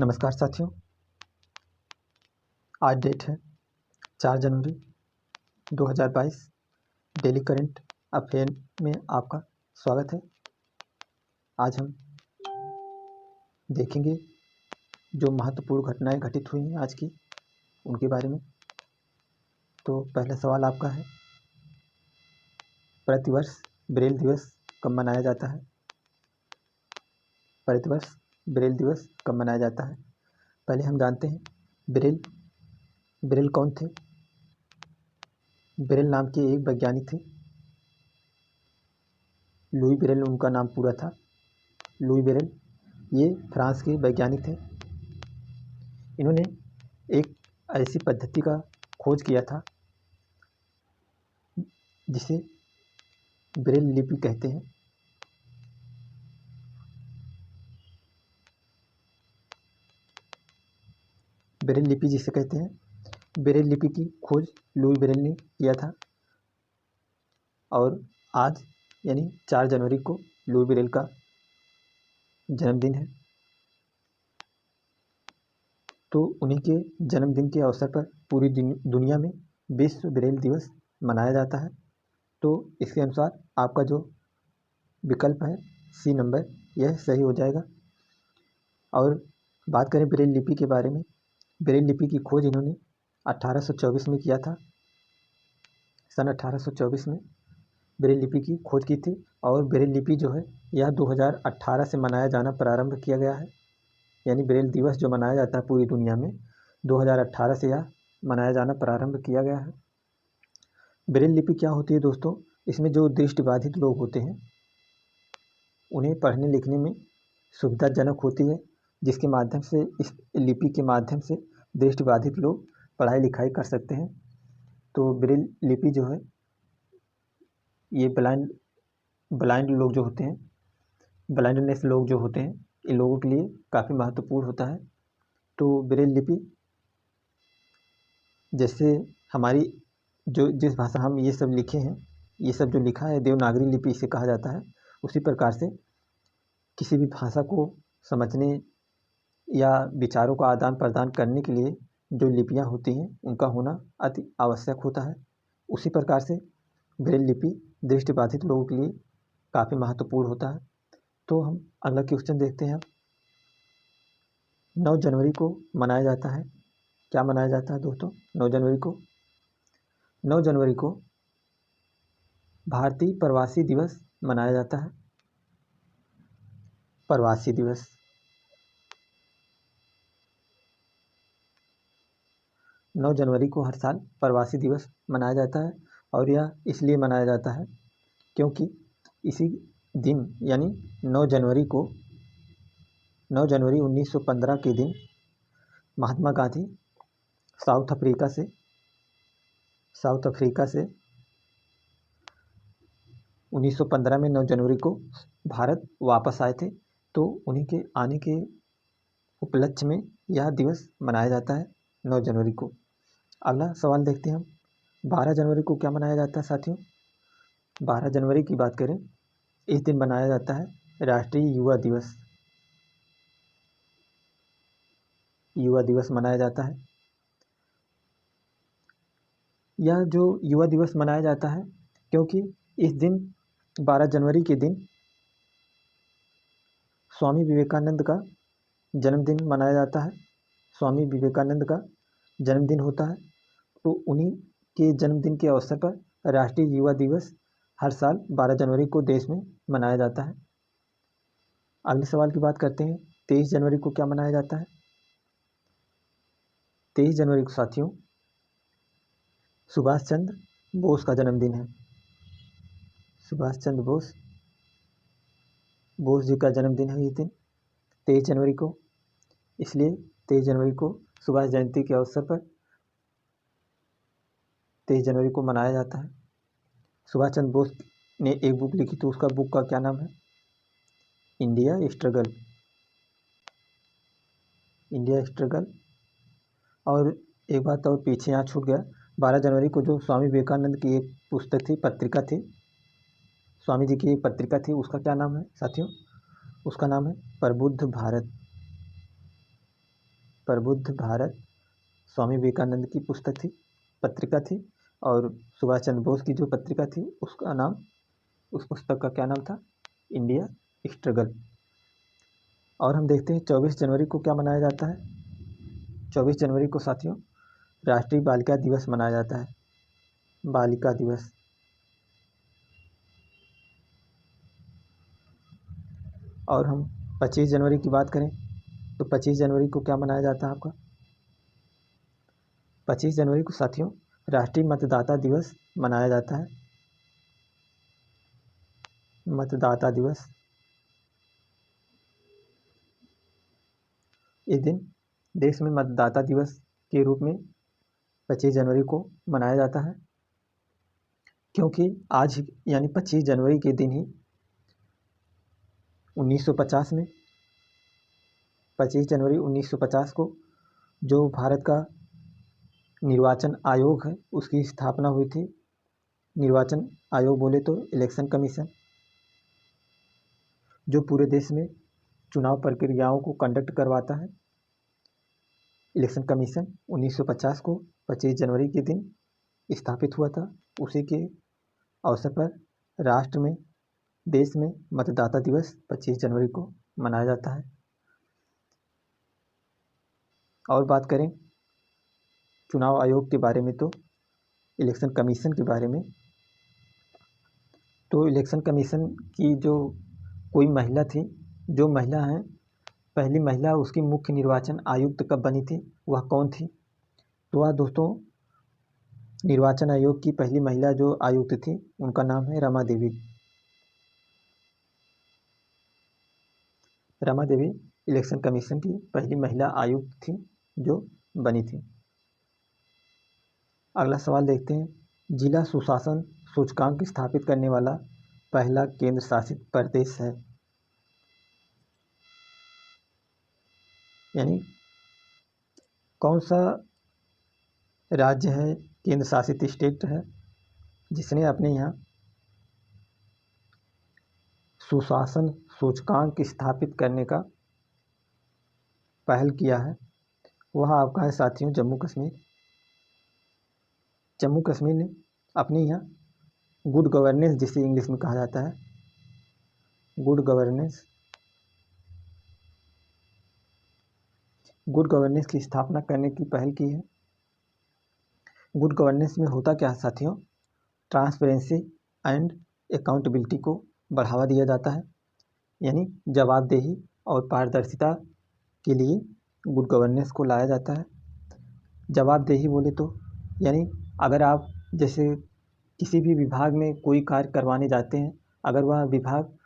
नमस्कार साथियों, आज डेट है 4 जनवरी 2022। डेली करंट अफेयर में आपका स्वागत है। आज हम देखेंगे जो महत्वपूर्ण घटनाएं घटित हुई हैं आज की, उनके बारे में। तो पहला सवाल आपका है, प्रतिवर्ष ब्रेल दिवस कब मनाया जाता है? प्रतिवर्ष ब्रेल दिवस कब मनाया जाता है? पहले हम जानते हैं ब्रेल कौन थे। ब्रेल नाम के एक वैज्ञानिक थे, लुई ब्रेल उनका नाम पूरा था। लुई ब्रेल ये फ्रांस के वैज्ञानिक थे। इन्होंने एक ऐसी पद्धति का खोज किया था जिसे ब्रेल लिपि कहते हैं। ब्रेल लिपि जिसे कहते हैं, ब्रेल लिपि की खोज लुई ब्रेल ने किया था और आज यानी 4 जनवरी को लुई ब्रेल का जन्मदिन है। तो उन्हीं के जन्मदिन के अवसर पर पूरी दुनिया में विश्व ब्रेल दिवस मनाया जाता है। तो इसके अनुसार आपका जो विकल्प है सी नंबर, यह सही हो जाएगा। और बात करें ब्रेल लिपि के बारे में, ब्रेल लिपि की खोज इन्होंने 1824 में किया था। सन 1824 में ब्रेल लिपि की खोज की थी और ब्रेल लिपि जो है यह 2018 से मनाया जाना प्रारंभ किया गया है। यानी ब्रेल दिवस जो मनाया जाता है पूरी दुनिया में 2018 से यह मनाया जाना प्रारंभ किया गया है। ब्रेल लिपि क्या होती है दोस्तों? इसमें जो दृष्टिबाधित लोग होते हैं उन्हें पढ़ने लिखने में सुविधाजनक होती है, जिसके माध्यम से इस लिपि के माध्यम से दृष्टिबाधित लोग पढ़ाई लिखाई कर सकते हैं। तो ब्रेल लिपि जो है ये ब्लाइंड लोग जो होते हैं, ब्लाइंडनेस लोग जो होते हैं, इन लोगों के लिए काफ़ी महत्वपूर्ण होता है। तो ब्रेल लिपि जैसे हमारी जिस भाषा हम ये सब लिखे हैं, ये सब जो लिखा है देवनागरी लिपि इसे कहा जाता है। उसी प्रकार से किसी भी भाषा को समझने या विचारों का आदान प्रदान करने के लिए जो लिपियाँ होती हैं उनका होना अति आवश्यक होता है। उसी प्रकार से ब्रेल लिपि दृष्टिबाधित लोगों के लिए काफ़ी महत्वपूर्ण होता है। तो हम अगला क्वेश्चन देखते हैं। 9 जनवरी को मनाया जाता है, क्या मनाया जाता है दोस्तों? 9 जनवरी को भारतीय प्रवासी दिवस मनाया जाता है। प्रवासी दिवस 9 जनवरी को हर साल प्रवासी दिवस मनाया जाता है और यह इसलिए मनाया जाता है क्योंकि इसी दिन यानी 9 जनवरी 1915 के दिन महात्मा गांधी साउथ अफ्रीका से 1915 में 9 जनवरी को भारत वापस आए थे। तो उन्हीं के आने के उपलक्ष्य में यह दिवस मनाया जाता है 9 जनवरी को। अगला सवाल देखते हैं हम, 12 जनवरी को क्या मनाया जाता है साथियों? 12 जनवरी की बात करें, इस दिन मनाया जाता है राष्ट्रीय युवा दिवस। युवा दिवस मनाया जाता है। यह जो युवा दिवस मनाया जाता है क्योंकि इस दिन 12 जनवरी के दिन स्वामी विवेकानंद का जन्मदिन मनाया जाता है। स्वामी विवेकानंद का जन्मदिन होता है। तो उन्हीं के जन्मदिन के अवसर पर राष्ट्रीय युवा दिवस हर साल 12 जनवरी को देश में मनाया जाता है। अगले सवाल की बात करते हैं, 23 जनवरी को क्या मनाया जाता है? 23 जनवरी को साथियों सुभाष चंद्र बोस का जन्मदिन है। सुभाष चंद्र बोस जी का जन्मदिन है इस दिन 23 जनवरी को। इसलिए 23 जनवरी को सुभाष जयंती के अवसर पर 23 जनवरी को मनाया जाता है। सुभाष चंद्र बोस ने एक बुक लिखी थी, उसका बुक का क्या नाम है? India struggle. और एक बात और पीछे यहाँ छूट गया, 12 जनवरी को जो स्वामी विवेकानंद की एक पुस्तक थी, पत्रिका थी, स्वामी जी की एक पत्रिका थी, उसका क्या नाम है साथियों? उसका नाम है प्रबुद्ध भारत। प्रबुद्ध भारत स्वामी विवेकानंद की पत्रिका थी, और सुभाष चंद्र बोस की जो पत्रिका थी उसका नाम, उस पुस्तक का क्या नाम था, इंडिया स्ट्रगल। और हम देखते हैं 24 जनवरी को क्या मनाया जाता है। 24 जनवरी को साथियों राष्ट्रीय बालिका दिवस मनाया जाता है, बालिका दिवस। और हम 25 जनवरी की बात करें तो 25 जनवरी को क्या मनाया जाता है आपका, 25 जनवरी को साथियों राष्ट्रीय मतदाता दिवस मनाया जाता है, मतदाता दिवस। इस दिन देश में मतदाता दिवस के रूप में 25 जनवरी को मनाया जाता है, क्योंकि आज यानी 25 जनवरी के दिन ही 1950 में, 25 जनवरी 1950 को जो भारत का निर्वाचन आयोग है उसकी स्थापना हुई थी। निर्वाचन आयोग बोले तो इलेक्शन कमीशन, जो पूरे देश में चुनाव प्रक्रियाओं को कंडक्ट करवाता है। इलेक्शन कमीशन 1950 को 25 जनवरी के दिन स्थापित हुआ था। उसी के अवसर पर राष्ट्र में, देश में मतदाता दिवस 25 जनवरी को मनाया जाता है। और बात करें चुनाव आयोग के बारे में, तो इलेक्शन कमीशन के बारे में, तो इलेक्शन कमीशन की जो कोई महिला थी, जो महिला हैं, पहली महिला उसकी मुख्य निर्वाचन आयुक्त कब बनी थी, वह कौन थी, तो वह दोस्तों निर्वाचन आयोग की पहली महिला जो आयुक्त थी उनका नाम है रमा देवी। रमा देवी इलेक्शन कमीशन की पहली महिला आयुक्त थी जो बनी थी। अगला सवाल देखते हैं, जिला सुशासन सूचकांक स्थापित करने वाला पहला केंद्र शासित प्रदेश है, यानी कौन सा राज्य है, केंद्र शासित स्टेट है जिसने अपने यहाँ सुशासन सूचकांक स्थापित करने का पहल किया है। वह आपका है साथियों जम्मू कश्मीर। जम्मू कश्मीर ने अपने यहाँ गुड गवर्नेंस, जिसे इंग्लिश में कहा जाता है गुड गवर्नेंस, गुड गवर्नेंस की स्थापना करने की पहल की है। गुड गवर्नेंस में होता क्या है साथियों, ट्रांसपेरेंसी एंड अकाउंटेबिलिटी को बढ़ावा दिया जाता है, यानी जवाबदेही और पारदर्शिता के लिए गुड गवर्नेंस को लाया जाता है। जवाबदेही बोले तो यानी अगर आप जैसे किसी भी विभाग में कोई कार्य करवाने जाते हैं, अगर वह विभाग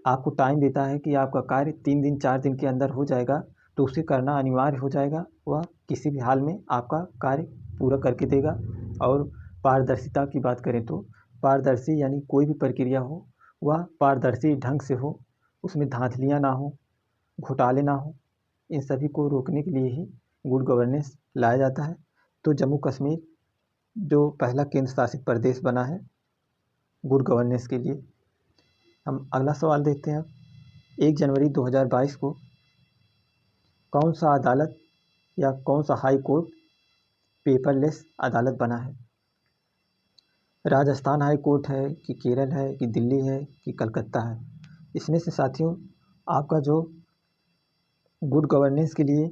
आपको टाइम देता है कि आपका कार्य 3 दिन 4 दिन के अंदर हो जाएगा, तो उसे करना अनिवार्य हो जाएगा। वह किसी भी हाल में आपका कार्य पूरा करके देगा। और पारदर्शिता की बात करें तो पारदर्शी यानी कोई भी प्रक्रिया हो वह पारदर्शी ढंग से हो, उसमें धांधलियाँ ना हो, घोटाले ना हो। इन सभी को रोकने के लिए ही गुड गवर्नेंस लाया जाता है। तो जम्मू कश्मीर जो पहला केंद्र शासित प्रदेश बना है गुड गवर्नेंस के लिए। हम अगला सवाल देखते हैं। 1 जनवरी 2022 को कौन सा अदालत या कौन सा हाई कोर्ट पेपरलेस अदालत बना है? राजस्थान हाई कोर्ट है कि केरल है कि दिल्ली है कि कलकत्ता है? इसमें से साथियों आपका जो गुड गवर्नेंस के लिए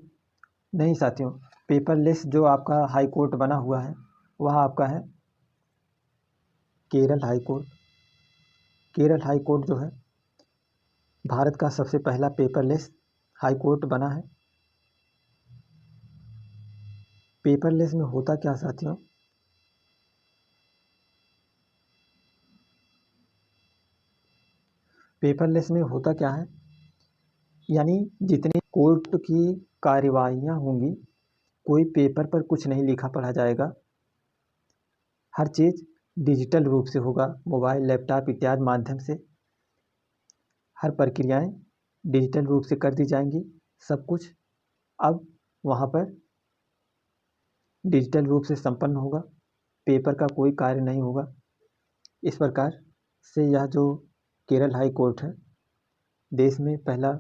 नहीं साथियों, पेपरलेस जो आपका हाई कोर्ट बना हुआ है वह आपका है Kerala high court. Kerala high court जो है भारत का सबसे पहला पेपरलेस हाई कोर्ट बना है। पेपरलेस में होता क्या साथियों, पेपरलेस में होता क्या है, यानी जितनी कोर्ट की कार्यवाहियाँ होंगी कोई पेपर पर कुछ नहीं लिखा पढ़ा जाएगा, हर चीज़ डिजिटल रूप से होगा, मोबाइल लैपटॉप इत्यादि माध्यम से हर प्रक्रियाएं डिजिटल रूप से कर दी जाएंगी। सब कुछ अब वहाँ पर डिजिटल रूप से संपन्न होगा, पेपर का कोई कार्य नहीं होगा। इस प्रकार से यह जो केरल हाई कोर्ट है देश में पहला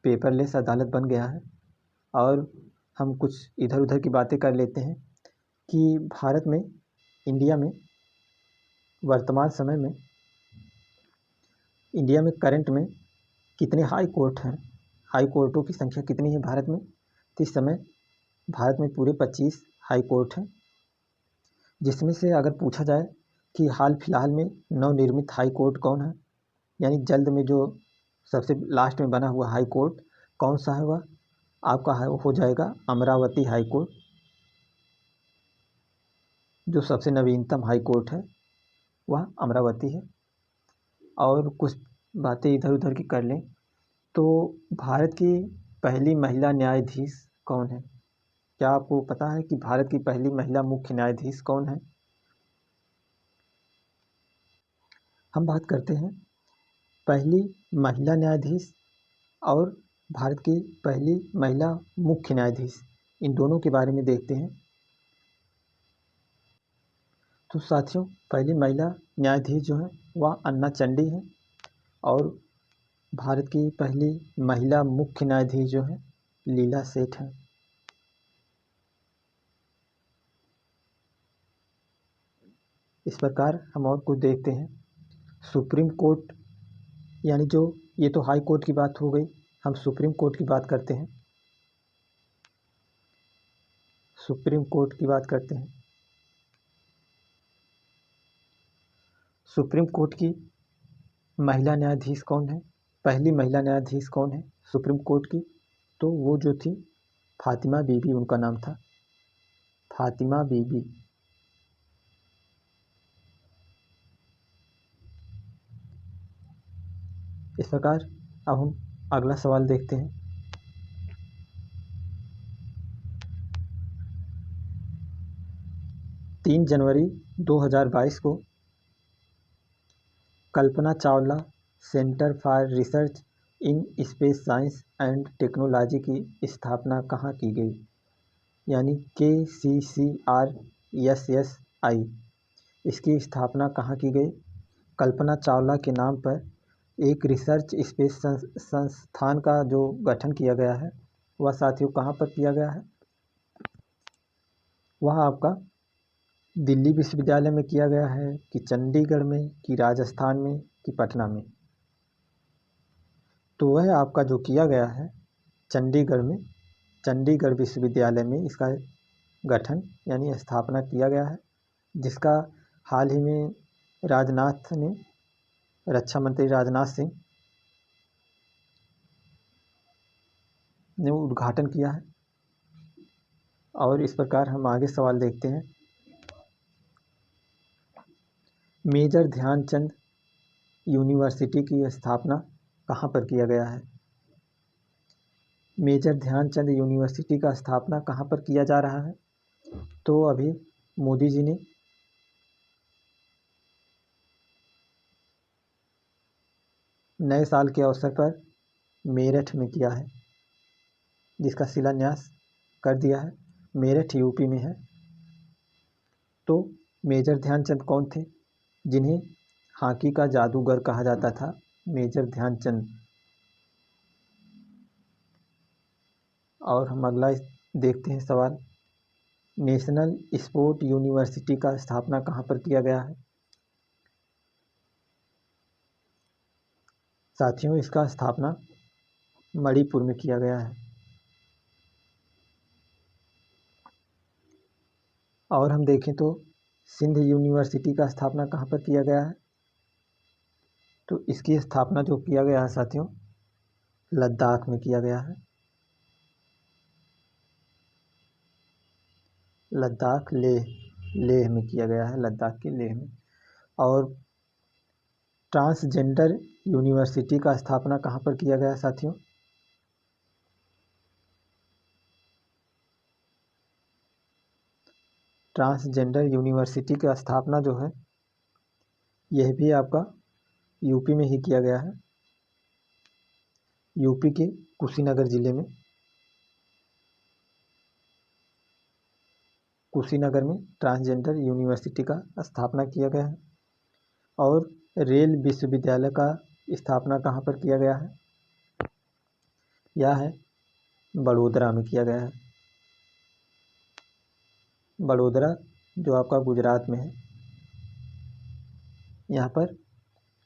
पेपरलेस अदालत बन गया है। और हम कुछ इधर उधर की बातें कर लेते हैं कि भारत में, इंडिया में वर्तमान समय में, इंडिया में करंट में कितने हाई कोर्ट हैं, हाई कोर्टों की संख्या कितनी है भारत में। तो इस समय भारत में पूरे 25 हाई कोर्ट हैं, जिसमें से अगर पूछा जाए कि हाल फिलहाल में नवनिर्मित हाई कोर्ट कौन है, यानी जल्द में जो सबसे लास्ट में बना हुआ हाई कोर्ट कौन सा है, वह आपका हो जाएगा अमरावती हाई कोर्ट, जो सबसे नवीनतम हाई कोर्ट है वह अमरावती है। और कुछ बातें इधर उधर की कर लें तो भारत की पहली महिला न्यायाधीश कौन है। क्या आपको पता है कि भारत की पहली महिला मुख्य न्यायाधीश कौन है। हम बात करते हैं पहली महिला न्यायाधीश और भारत की पहली महिला मुख्य न्यायाधीश, इन दोनों के बारे में देखते हैं। तो साथियों, पहली महिला न्यायाधीश जो है वह अन्ना चंडी है, और भारत की पहली महिला मुख्य न्यायाधीश जो है लीला सेठ है। इस प्रकार हम और कुछ देखते हैं। सुप्रीम कोर्ट, यानी जो ये तो हाई कोर्ट की बात हो गई, हम सुप्रीम कोर्ट की बात करते हैं। सुप्रीम कोर्ट की बात करते हैं। सुप्रीम कोर्ट की महिला न्यायाधीश कौन है, पहली महिला न्यायाधीश कौन है सुप्रीम कोर्ट की, तो वो जो थी फातिमा बीबी, उनका नाम था फातिमा बीबी। इस प्रकार अब हम अगला सवाल देखते हैं। 3 जनवरी 2022 को Kalpana Chawla centre for research in space science and technology की स्थापना कहाँ की गई, यानी KCCRSSI, इसकी स्थापना कहाँ की गई। कल्पना चावला के नाम पर एक रिसर्च स्पेस संस्थान का जो गठन किया गया है वह साथियों कहाँ पर किया गया है, वह आपका दिल्ली विश्वविद्यालय में किया गया है, कि चंडीगढ़ में, कि राजस्थान में, कि पटना में। तो वह आपका जो किया गया है चंडीगढ़ में, चंडीगढ़ विश्वविद्यालय में इसका गठन यानी स्थापना किया गया है, जिसका हाल ही में राजनाथ ने, रक्षा मंत्री राजनाथ सिंह ने उद्घाटन किया है। और इस प्रकार हम आगे सवाल देखते हैं। मेजर ध्यानचंद यूनिवर्सिटी की स्थापना कहाँ पर किया गया है। मेजर ध्यानचंद यूनिवर्सिटी का स्थापना कहाँ पर किया जा रहा है, तो अभी मोदी जी ने नए साल के अवसर पर मेरठ में किया है, जिसका शिलान्यास कर दिया है। मेरठ यूपी में है। तो मेजर ध्यानचंद कौन थे, जिन्हें हॉकी का जादूगर कहा जाता था, मेजर ध्यानचंद। और हम अगला देखते हैं सवाल। नेशनल स्पोर्ट यूनिवर्सिटी का स्थापना कहाँ पर किया गया है। साथियों, इसका स्थापना मणिपुर में किया गया है। और हम देखें तो सिंध यूनिवर्सिटी का स्थापना कहाँ पर किया गया है, तो इसकी स्थापना जो किया गया है साथियों लद्दाख में किया गया है। लद्दाख, लेह में किया गया है, लद्दाख के लेह में। और ट्रांसजेंडर यूनिवर्सिटी का स्थापना कहाँ पर किया गया है साथियों, ट्रांसजेंडर यूनिवर्सिटी की स्थापना जो है यह भी आपका यूपी में ही किया गया है, यूपी के कुशीनगर जिले में। कुशीनगर में ट्रांसजेंडर यूनिवर्सिटी का स्थापना किया गया है। और रेल विश्वविद्यालय का स्थापना कहाँ पर किया गया है, यह है बड़ोदरा में किया गया है। बड़ोदरा जो आपका गुजरात में है, यहाँ पर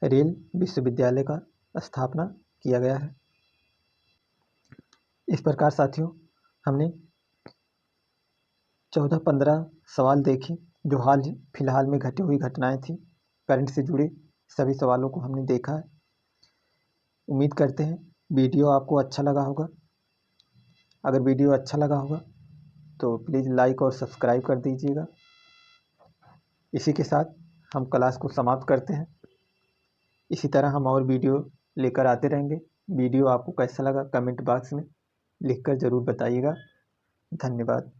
रेल विश्वविद्यालय का स्थापना किया गया है। इस प्रकार साथियों हमने 14-15 सवाल देखे जो फिलहाल में घटी हुई घटनाएं थी। करंट से जुड़े सभी सवालों को हमने देखा है। उम्मीद करते हैं वीडियो आपको अच्छा लगा होगा। अगर वीडियो अच्छा लगा होगा तो प्लीज़ लाइक और सब्सक्राइब कर दीजिएगा। इसी के साथ हम क्लास को समाप्त करते हैं। इसी तरह हम और वीडियो लेकर आते रहेंगे। वीडियो आपको कैसा लगा कमेंट बॉक्स में लिखकर ज़रूर बताइएगा। धन्यवाद।